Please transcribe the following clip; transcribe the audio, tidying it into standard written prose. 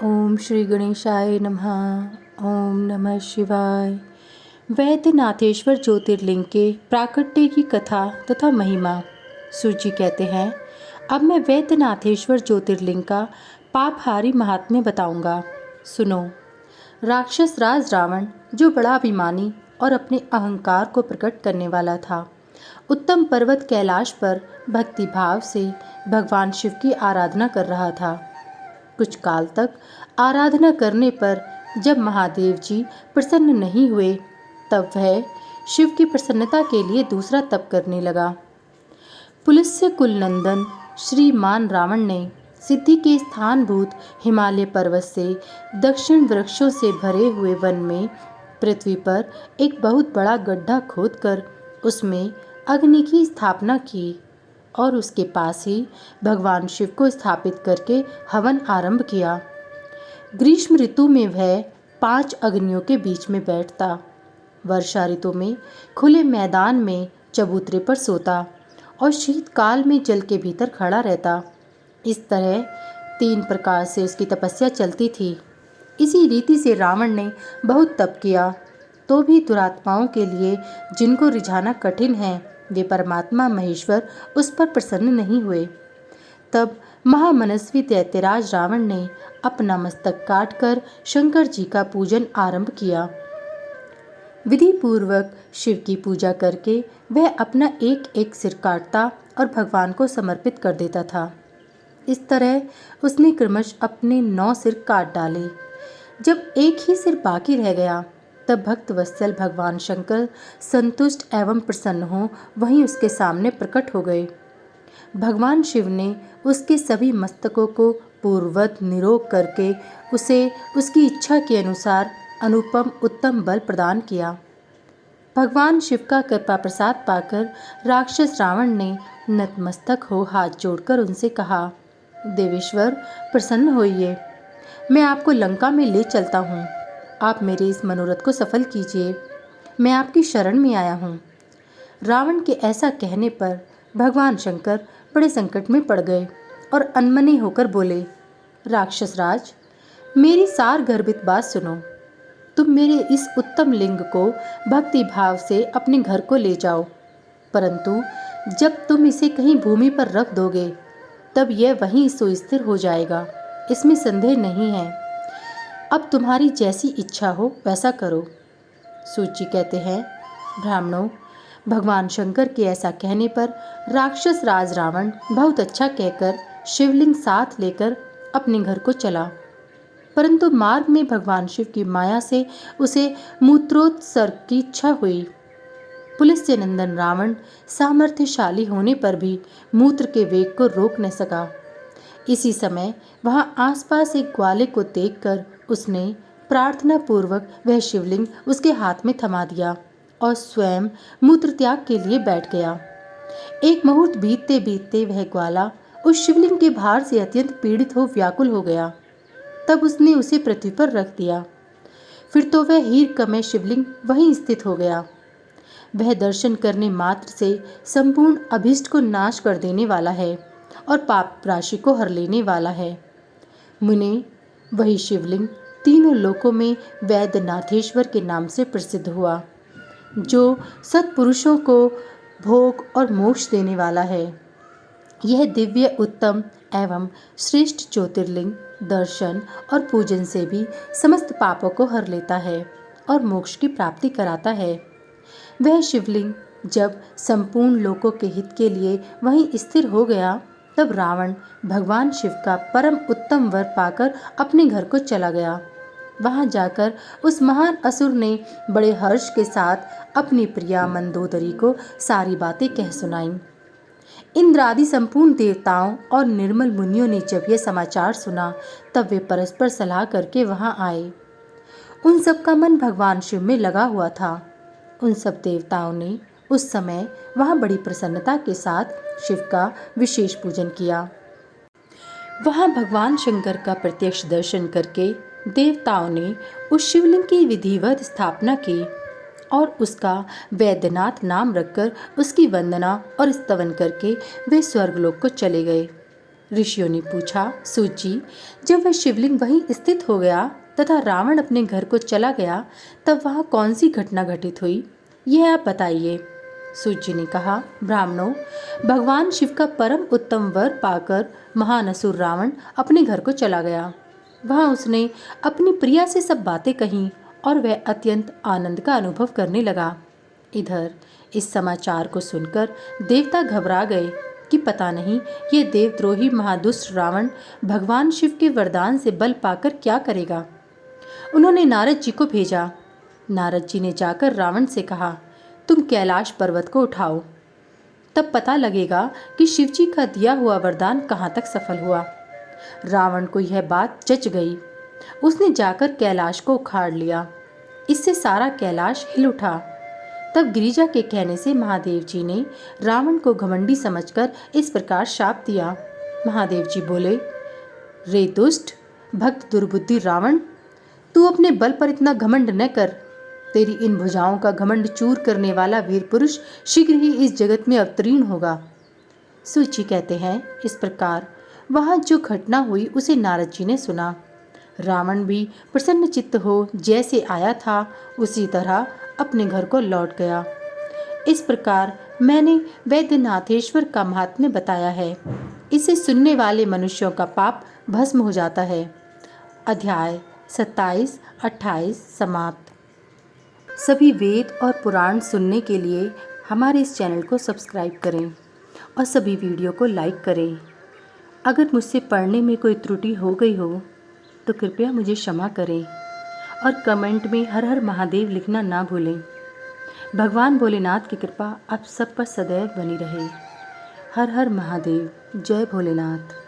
ओम श्री गणेशाय नमः। ओम नमः शिवाय। वैद्यनाथेश्वर ज्योतिर्लिंग के प्राकट्य की कथा तथा महिमा। सूची कहते हैं, अब मैं वैद्यनाथेश्वर ज्योतिर्लिंग का पापहारी महात्म्य बताऊंगा। सुनो। राक्षस राज रावण, जो बड़ा अभिमानी और अपने अहंकार को प्रकट करने वाला था, उत्तम पर्वत कैलाश पर भक्ति भाव से भगवान शिव की आराधना कर रहा था। कुछ काल तक आराधना करने पर जब महादेव जी प्रसन्न नहीं हुए, तब वह शिव की प्रसन्नता के लिए दूसरा तप करने लगा। पुलस्त्य कुलनंदन श्रीमान रावण ने सिद्धि के स्थानभूत हिमालय पर्वत से दक्षिण वृक्षों से भरे हुए वन में पृथ्वी पर एक बहुत बड़ा गड्ढा खोदकर उसमें अग्नि की स्थापना की और उसके पास ही भगवान शिव को स्थापित करके हवन आरंभ किया। ग्रीष्म ऋतु में वह 5 अग्नियों के बीच में बैठता, वर्षा ऋतु में खुले मैदान में चबूतरे पर सोता और शीतकाल में जल के भीतर खड़ा रहता। इस तरह 3 प्रकार से उसकी तपस्या चलती थी। इसी रीति से रावण ने बहुत तप किया, तो भी दुरात्माओं के लिए, जिनको रिझाना कठिन है, वे परमात्मा महेश्वर उस पर प्रसन्न नहीं हुए। तब महामनस्वी दैत्यराज रावण ने अपना मस्तक काटकर शंकर जी का पूजन आरंभ किया। विधि पूर्वक शिव की पूजा करके वह अपना एक एक सिर काटता और भगवान को समर्पित कर देता था। इस तरह उसने क्रमशः अपने 9 सिर काट डाले। जब एक ही सिर बाकी रह गया, तब भक्त वत्सल भगवान शंकर संतुष्ट एवं प्रसन्न हो वहीं उसके सामने प्रकट हो गए। भगवान शिव ने उसके सभी मस्तकों को पूर्ववत निरोग करके उसे उसकी इच्छा के अनुसार अनुपम उत्तम बल प्रदान किया। भगवान शिव का कृपा प्रसाद पाकर राक्षस रावण ने नतमस्तक हो हाथ जोड़कर उनसे कहा, देवेश्वर प्रसन्न होइए, मैं आपको लंका में ले चलता हूँ। आप मेरे इस मनोरथ को सफल कीजिए, मैं आपकी शरण में आया हूँ। रावण के ऐसा कहने पर भगवान शंकर बड़े संकट में पड़ गए और अनमने होकर बोले, राक्षस राज, मेरी सार गर्भित बात सुनो। तुम मेरे इस उत्तम लिंग को भक्ति भाव से अपने घर को ले जाओ, परंतु जब तुम इसे कहीं भूमि पर रख दोगे, तब यह वहीं सुस्थिर हो जाएगा, इसमें संदेह नहीं है। अब तुम्हारी जैसी इच्छा हो वैसा करो। सूची कहते हैं, ब्राह्मणों, भगवान शंकर के ऐसा कहने पर राक्षस राज रावण बहुत अच्छा कहकर शिवलिंग साथ लेकर अपने घर को चला, परंतु मार्ग में भगवान शिव की माया से उसे मूत्रोत्सर्ग की इच्छा हुई। पुलस्त्य नंदन रावण सामर्थ्यशाली होने पर भी मूत्र के वेग को रोक न सका। इसी समय वहां आसपास एक ग्वाले को देखकर उसने प्रार्थना पूर्वक वह शिवलिंग उसके हाथ में थमा दिया और स्वयं मूत्र त्याग के लिए बैठ गया। एक मुहूर्त बीतते बीतते वह ग्वाला उस शिवलिंग के भार से अत्यंत पीड़ित हो व्याकुल हो गया। तब उसने उसे पृथ्वी पर रख दिया। फिर तो वह हीरकमय शिवलिंग वहीं स्थित हो गया। वह दर्शन करने मात्र से संपूर्ण अभिष्ट को नाश कर देने वाला है और पाप राशि को हर लेने वाला है। मुने, वही शिवलिंग तीनों लोकों में वैद्यनाथेश्वर के नाम से प्रसिद्ध हुआ, जो सत्पुरुषों को भोग और मोक्ष देने वाला है। यह दिव्य उत्तम एवं श्रेष्ठ ज्योतिर्लिंग दर्शन और पूजन से भी समस्त पापों को हर लेता है और मोक्ष की प्राप्ति कराता है। वह शिवलिंग जब संपूर्ण लोकों के हित के लिए वहीं स्थिर हो गया, तब रावण भगवान शिव का परम उत्तम वर पाकर अपने घर को चला गया। वहां जाकर उस महान असुर ने बड़े हर्ष के साथ अपनी प्रिया मंदोदरी को सारी बातें कह सुनाईं। इंद्र आदि संपूर्ण देवताओं और निर्मल मुनियों ने जब यह समाचार सुना, तब वे परस्पर सलाह करके वहां आए। उन सबका मन भगवान शिव में लगा हुआ था। उन सब देवताओं ने उस समय वहां बड़ी प्रसन्नता के साथ शिव का विशेष पूजन किया। वहां भगवान शंकर का प्रत्यक्ष दर्शन करके देवताओं ने उस शिवलिंग की विधिवत स्थापना की और उसका वैद्यनाथ नाम रखकर उसकी वंदना और स्तवन करके वे स्वर्गलोक को चले गए। ऋषियों ने पूछा, सूत जी, जब वह शिवलिंग वहीं स्थित हो गया तथा रावण अपने घर को चला गया तब वहाँ कौन सी घटना घटित हुई, यह आप बताइए। सूत जी ने कहा, ब्राह्मणों, भगवान शिव का परम उत्तम वर पाकर महान असुर रावण अपने घर को चला गया। वहाँ उसने अपनी प्रिया से सब बातें कहीं और वह अत्यंत आनंद का अनुभव करने लगा। इधर इस समाचार को सुनकर देवता घबरा गए कि पता नहीं ये देवद्रोही महादुष्ट रावण भगवान शिव के वरदान से बल पाकर क्या करेगा। उन्होंने नारद जी को भेजा। नारद जी ने जाकर रावण से कहा, तुम कैलाश पर्वत को उठाओ, तब पता लगेगा कि शिव जी का दिया हुआ वरदान कहाँ तक सफल हुआ। रावण को यह बात जच गई। उसने जाकर कैलाश को उखाड़ लिया। इससे सारा कैलाश हिल उठा। तब गिरिजा के कहने से महादेव जी ने रावण को घमंडी समझकर इस प्रकार शाप दिया। महादेव जी बोले, रे दुष्ट भक्त दुर्बुद्धि रावण, तू अपने बल पर इतना घमंड न कर। तेरी इन भुजाओं का घमंड चूर करने वाला वीर पुरुष शीघ्र ही इस जगत में अवतीर्ण होगा। सूत जी कहते हैं, इस प्रकार वहाँ जो घटना हुई उसे नारद जी ने सुना। रावण भी प्रसन्न चित्त हो जैसे आया था उसी तरह अपने घर को लौट गया। इस प्रकार मैंने वैद्यनाथेश्वर का महात्म्य बताया है। इसे सुनने वाले मनुष्यों का पाप भस्म हो जाता है। अध्याय 27-28 समाप्त। सभी वेद और पुराण सुनने के लिए हमारे इस चैनल को सब्सक्राइब करें और सभी वीडियो को लाइक करें। अगर मुझसे पढ़ने में कोई त्रुटि हो गई हो तो कृपया मुझे क्षमा करें और कमेंट में हर हर महादेव लिखना ना भूलें। भगवान भोलेनाथ की कृपा आप सब पर सदैव बनी रहे। हर हर महादेव। जय भोलेनाथ।